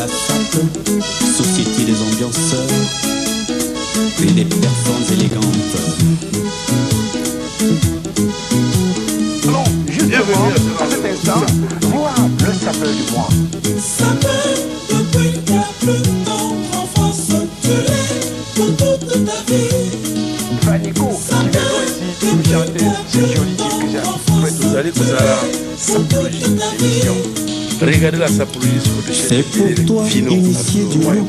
la SAP, Société des ambianceurs et des personnes élégantes. Allons justement à cet instant voir le sapeur du mois. Sapeur, depuis qu'il y a plus de temps en France, tu l'es pour toute ta vie. Fanico, qui vient ici nous chanter ce joli titre que j'ai trouvé. Vous allez vous à la sapologie d'émission. Regardez la sapologie sur le chaîne. C'est pour toi, initié du look,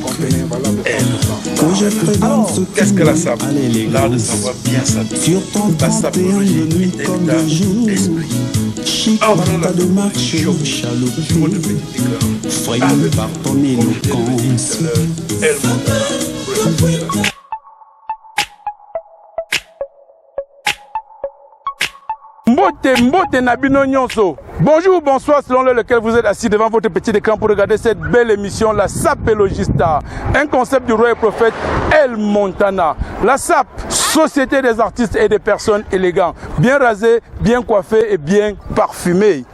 que je présente ce Qu'est-ce que la sape? l'élégance. L'art de savoir bien s'habiller. Sur ton La 31 de sapologie nuit est comme l'état de jour, d'esprit. chic Ah, voilà, pas de marche, chaud. Chaud de chaloupé, petit écart. frayé par ton éloquence. Mbote Nabino Nyonso. Bonjour, bonsoir, selon l'heure lequel vous êtes assis devant votre petit écran pour regarder cette belle émission, la SAP et Logista. Un concept du roi et prophète El Montana. La SAP, Société des artistes et des personnes élégantes. Bien rasées, bien coiffées et bien parfumées.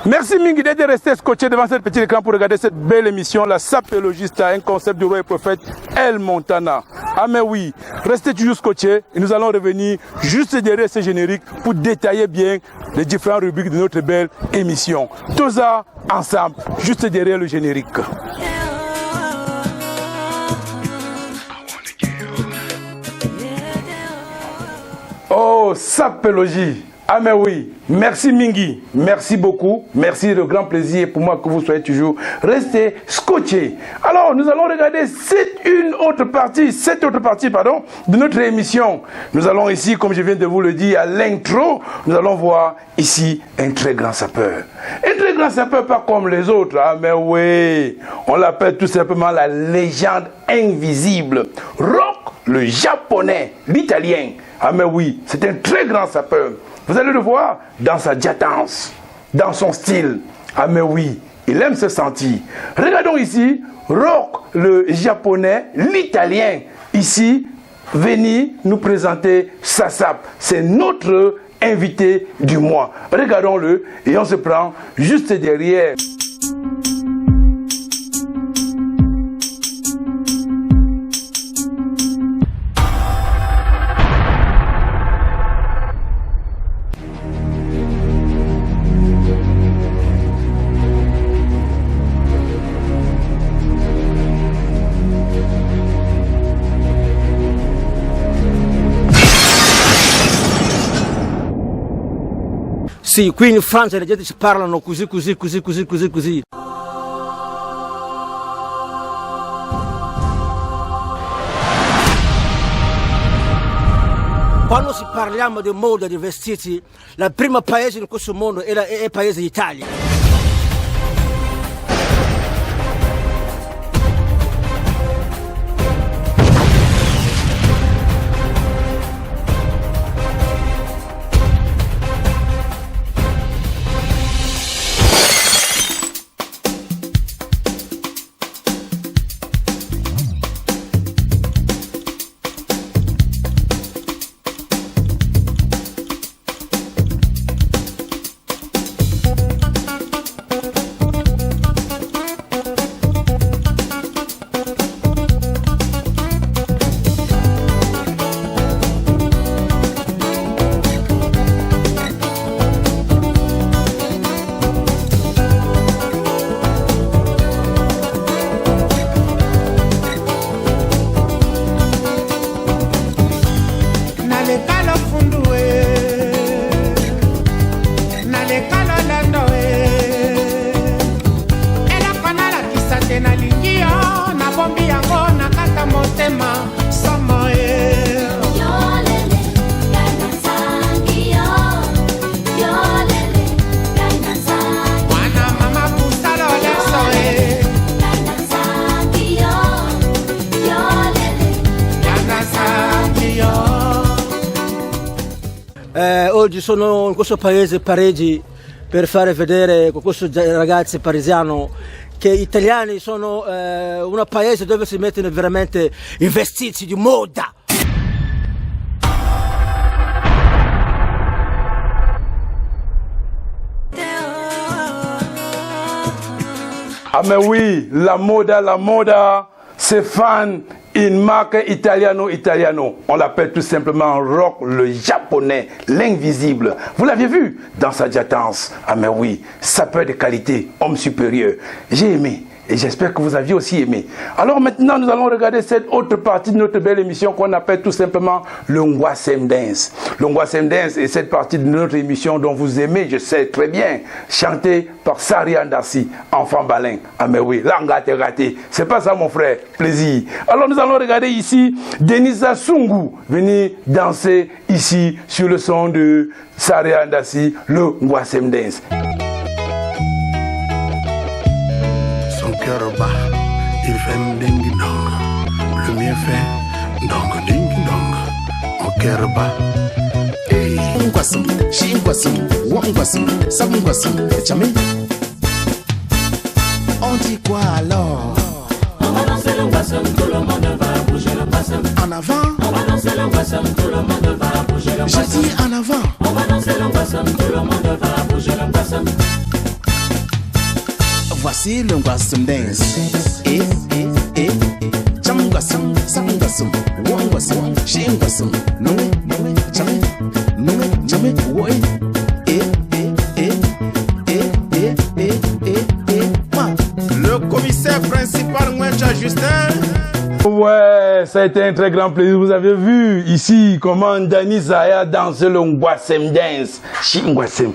Merci Mingi d'être resté scotché devant cette petite écran pour regarder cette belle émission, la SAP et Logista, un concept du roi et prophète El Montana. Ah mais oui, restez toujours scotché et nous allons revenir juste derrière ce générique pour détailler bien les différentes rubriques de notre belle émission. Tout ça ensemble, juste derrière le générique. Oh, SAP et Logis. Ah mais oui, merci Mingi, merci beaucoup, merci, de grand plaisir pour moi que vous soyez toujours restés scotchés. Alors nous allons regarder cette autre partie de notre émission. Nous allons ici, comme je viens de vous le dire à l'intro, nous allons voir ici un très grand sapeur. Un très grand sapeur pas comme les autres, ah mais oui, on l'appelle tout simplement la légende invisible. Rock, le japonais, l'italien, ah mais oui, c'est un très grand sapeur. Vous allez le voir dans sa diatance, dans son style. Ah mais oui, il aime se sentir. Regardons ici, Rock, le japonais, l'italien, ici, venir nous présenter sa SAP. C'est notre invité du mois. Regardons-le et on se prend juste derrière. Sì, qui in Francia la gente ci parlano così. Quando si parliamo di moda, di vestiti, il primo paese in questo mondo è il paese d'Italia. Oggi sono in questo paese Parigi per fare vedere con questi ragazzi parisiani che gli italiani sono un paese dove si mettono veramente i vestiti di moda. Ah mais oui, la moda, c'est fan, une marque italiano. On l'appelle tout simplement rock, le japonais, l'invisible. Vous l'aviez vu dans sa jatance. Ah mais oui, sapeur de qualité, homme supérieur. J'ai aimé. Et j'espère que vous aviez aussi aimé. Alors maintenant, nous allons regarder cette autre partie de notre belle émission qu'on appelle tout simplement le Ngwasem Dance. Le Ngwasem Dance est cette partie de notre émission dont vous aimez, je sais très bien, chantée par Sari Andassi, enfant balin. Ah mais oui, là, raté. C'est pas ça mon frère, plaisir. Alors nous allons regarder ici Denisa Sungu venir danser ici sur le son de Sari Andassi, le Ngwasem Dance. Il fait m'dingi dong, le mieux fait dong dingi dong, mon cœur bat. Ngwasem, she ngwasem, wa ngwasem, sab ngwasem, jamais. On dit quoi alors? On va danser le ngwasem, tout le monde va bouger le ngwasem. En avant. On va danser le ngwasem, tout le monde va bouger le ngwasem. Je dis en avant. On va danser le ngwasem, tout le monde va bouger le ngwasem. Voici le Ngwasem Dance. Cham Ngwasem, Sam Ngwasem, Wa Ngwasem, Shi Ngwasem, Noé, Jamais, Noé, Jamais, Ouais. Le commissaire principal, Mwencha Justin. Ouais, ça a été un très grand plaisir. Vous avez vu ici comment Dani Zaya danse le Ngwasem Dance. Ngwasem.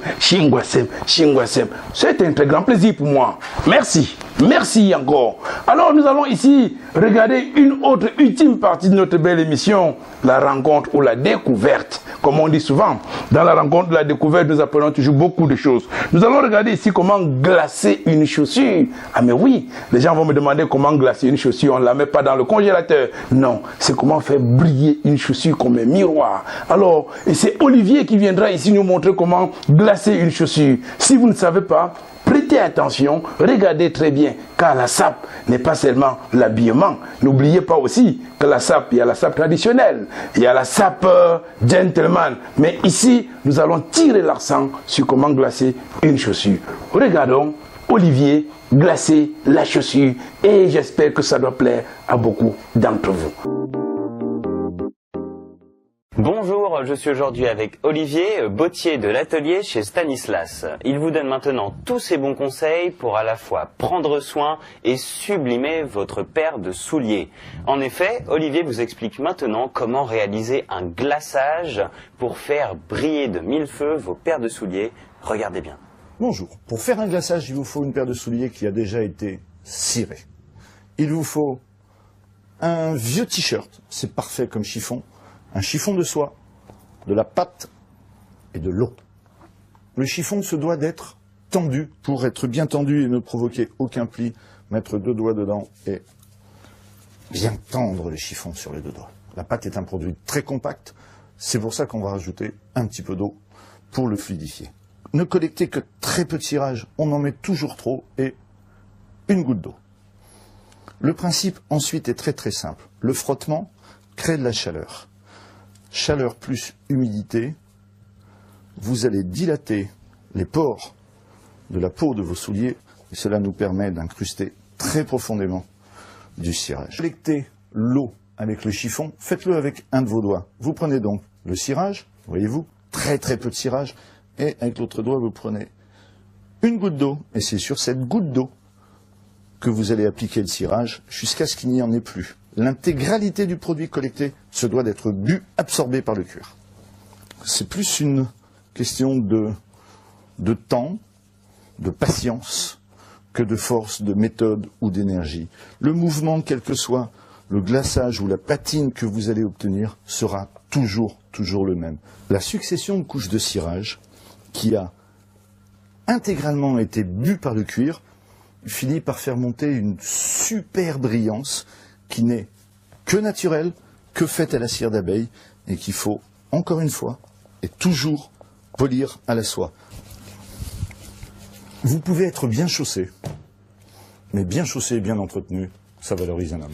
C'est un très grand plaisir pour moi. Merci encore. Alors nous allons ici regarder une autre ultime partie de notre belle émission, la rencontre ou la découverte. Comme on dit souvent, dans la rencontre ou la découverte, nous apprenons toujours beaucoup de choses. Nous allons regarder ici comment glacer une chaussure. Ah mais oui, les gens vont me demander comment glacer une chaussure. On ne la met pas dans le congélateur. Non, c'est comment faire briller une chaussure comme un miroir. Alors, et c'est Olivier qui viendra ici nous montrer comment glacer une chaussure. Si vous ne savez pas, prêtez attention, regardez très bien, car la sape n'est pas seulement l'habillement. N'oubliez pas aussi que la sape, il y a la sape traditionnelle, il y a la sape gentleman. Mais ici, nous allons tirer l'accent sur comment glacer une chaussure. Regardons Olivier glacer la chaussure et j'espère que ça doit plaire à beaucoup d'entre vous. Bonjour, je suis aujourd'hui avec Olivier, bottier de l'atelier chez Stanislas. Il vous donne maintenant tous ses bons conseils pour à la fois prendre soin et sublimer votre paire de souliers. En effet, Olivier vous explique maintenant comment réaliser un glaçage pour faire briller de mille feux vos paires de souliers. Regardez bien. Bonjour. Pour faire un glaçage, il vous faut une paire de souliers qui a déjà été cirée. Il vous faut un vieux t-shirt, c'est parfait comme chiffon. Un chiffon de soie, de la pâte et de l'eau. Le chiffon se doit d'être tendu pour être bien tendu et ne provoquer aucun pli. Mettre 2 doigts dedans et bien tendre le chiffon sur les 2 doigts. La pâte est un produit très compact, c'est pour ça qu'on va rajouter un petit peu d'eau pour le fluidifier. Ne collectez que très peu de cirage, on en met toujours trop et une goutte d'eau. Le principe ensuite est très très simple. Le frottement crée de la chaleur. Chaleur plus humidité, vous allez dilater les pores de la peau de vos souliers et cela nous permet d'incruster très profondément du cirage. Collectez l'eau avec le chiffon, faites-le avec un de vos doigts. Vous prenez donc le cirage, voyez-vous, très très peu de cirage, et avec l'autre doigt vous prenez une goutte d'eau et c'est sur cette goutte d'eau que vous allez appliquer le cirage jusqu'à ce qu'il n'y en ait plus. L'intégralité du produit collecté se doit d'être bu, absorbé par le cuir. C'est plus une question de temps, de patience, que de force, de méthode ou d'énergie. Le mouvement, quel que soit le glaçage ou la patine que vous allez obtenir, sera toujours le même. La succession de couches de cirage, qui a intégralement été bu par le cuir, finit par faire monter une super brillance qui n'est que naturelle, que faite à la cire d'abeille, et qu'il faut, encore une fois, et toujours polir à la soie. Vous pouvez être bien chaussé, mais bien chaussé et bien entretenu, ça valorise un homme.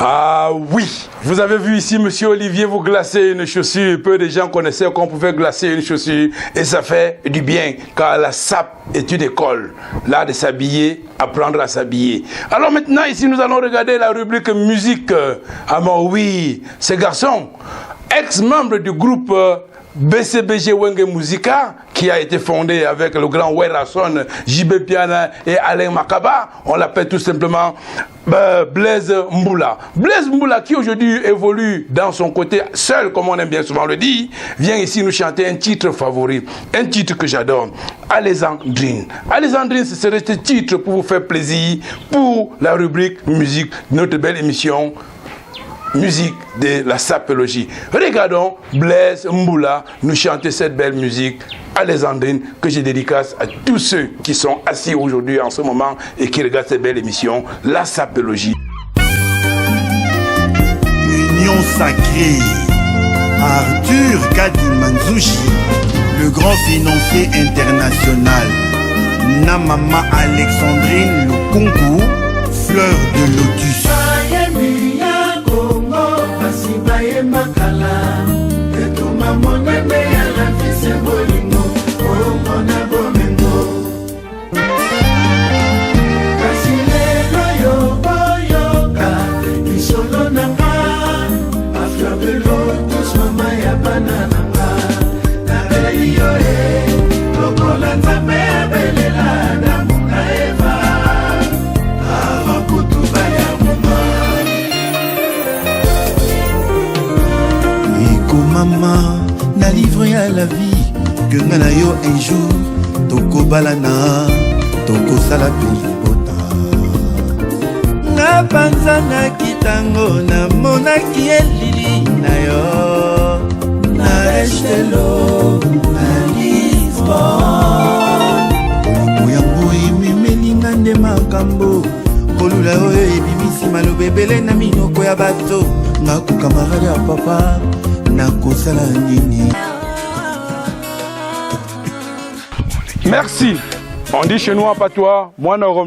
Ah oui, vous avez vu ici monsieur Olivier vous glacer une chaussure. Peu de gens connaissaient qu'on pouvait glacer une chaussure et ça fait du bien car la SAP est une école. L'art de s'habiller, apprendre à s'habiller. Alors maintenant ici nous allons regarder la rubrique musique. Ah bon oui, ce garçon, ex-membre du groupe BCBG Wenge Musica, qui a été fondé avec le grand Werason, JB Piana et Alain Makaba, on l'appelle tout simplement Blaise Mboula. Blaise Mboula, qui aujourd'hui évolue dans son côté seul, comme on aime bien souvent le dire, vient ici nous chanter un titre favori, un titre que j'adore, Alexandrine. Alexandrine, ce serait ce titre pour vous faire plaisir, pour la rubrique musique, notre belle émission musique de la sapologie. Regardons Blaise Mboula nous chanter cette belle musique Alexandrine que je dédicace à tous ceux qui sont assis aujourd'hui en ce moment et qui regardent cette belle émission, la sapologie. Union sacrée, Arthur Kadimanzouji, le grand financier international, Namama Alexandrine, le Congo, fleur de lotus. Maman, na livre à la vie que ngana yo un jour toko balana toko sala pelibota na panza na kitango na monaki elili na yo na estelo na Lisbon oyango imemelinga nde makambo kolula oyo ebimisi maloba ebele na minoko ya bato ngako kamarade ya papa. Merci. On dit chez nous en patois, moi non.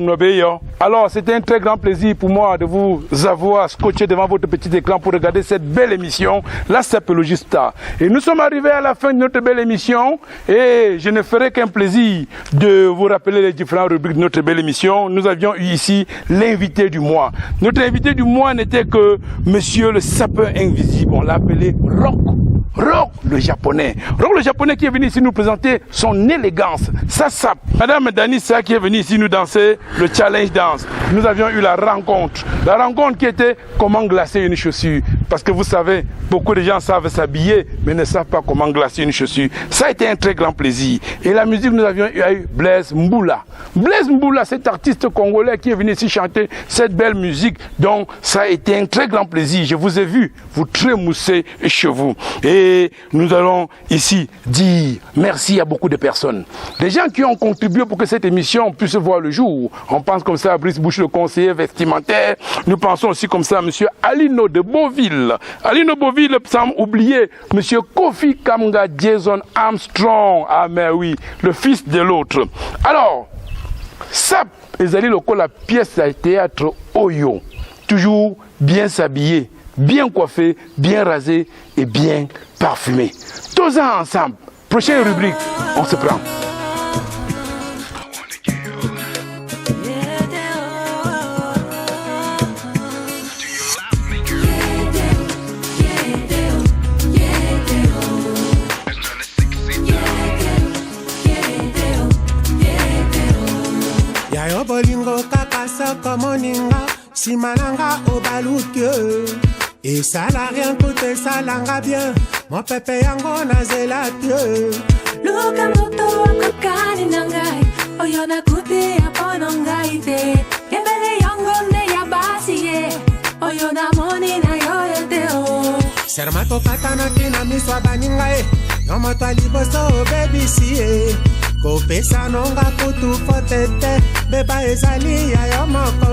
Alors c'était un très grand plaisir pour moi de vous avoir scotché devant votre petit écran pour regarder cette belle émission, la Sapologie Star. Et nous sommes arrivés à la fin de notre belle émission et je ne ferai qu'un plaisir de vous rappeler les différentes rubriques de notre belle émission. Nous avions eu ici l'invité du mois. Notre invité du mois n'était que monsieur le sapeur invisible, on l'a appelé Rock. Rock le japonais. Rock le japonais qui est venu ici nous présenter son élégance, sa sape. Madame Danissa qui est venue ici nous danser le challenge dance. Nous avions eu la rencontre. La rencontre qui était comment glacer une chaussure. Parce que vous savez, beaucoup de gens savent s'habiller, mais ne savent pas comment glacer une chaussure. Ça a été un très grand plaisir. Et la musique, nous avions eu Blaise Mboula. Blaise Mboula, cet artiste congolais qui est venu ici chanter cette belle musique. Donc, ça a été un très grand plaisir. Je vous ai vu, vous trémoussez chez vous. Et nous allons ici dire merci à beaucoup de personnes. Des gens qui ont contribué pour que cette émission puisse voir le jour. On pense comme ça à Brice Bouche, le conseiller vestimentaire. Nous pensons aussi comme ça à M. Alino de Beauville. Alino Beauville, sans oublier M. Kofi Kamga Jason Armstrong. Ah mais oui, le fils de l'autre. Alors, ça, les alliés locaux, la pièce de théâtre Oyo. Toujours bien s'habiller, bien coiffé, bien rasé et bien parfumé. Tous ça ensemble. Prochaine rubrique, on se prend. Yayo bolingo kaka soko moninga simalanga obaluke et ça la rien coûté ça langa bien mon pépé yango na zelate Luka moto akakani nangai oyona kuti aponongai te yebele yango ne yabasi ye oyona moni na yoyete o sermato katana kina miswa baninga e yomoto liboso baby si kopesa nonga kutu fotete beba ezali ya yo moko